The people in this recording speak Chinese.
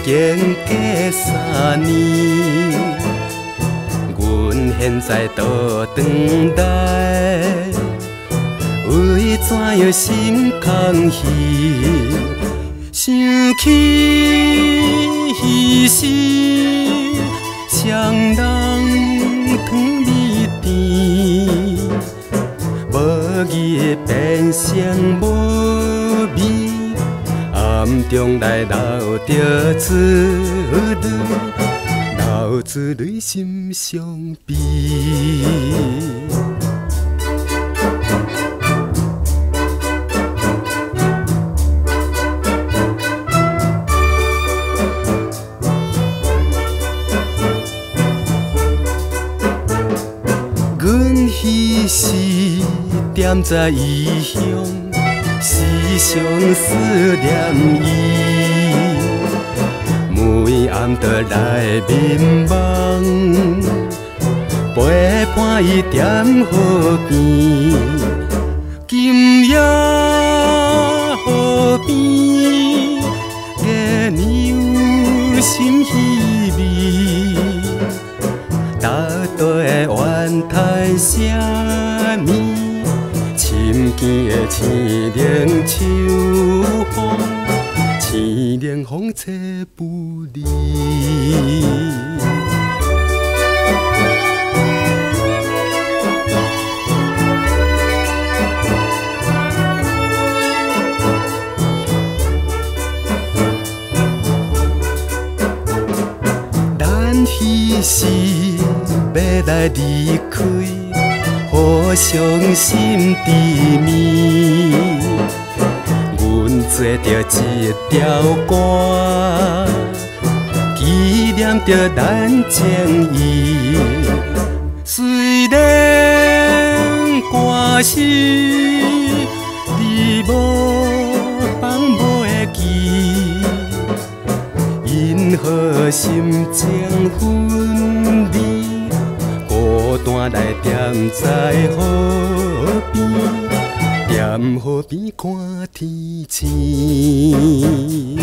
经过3年，阮现在倒转来，为怎样心空虚？想起彼时，双人糖蜜甜，无语变成无味。暗中来流着珠泪，流珠泪心伤悲。阮彼时踮在异乡。时常思念伊，每暗都来眠梦，陪伴伊踮河边，今夜河边，月亮心稀微，大地怨叹啥物？深更的青凉秋风，青凉风吹不离。咱彼时要来离开。互相心缠绵，阮做着一条歌，纪念着咱情谊。虽然歌声你无放无会记，因何心情分离？孤单来踮在河边，踮河边看天星。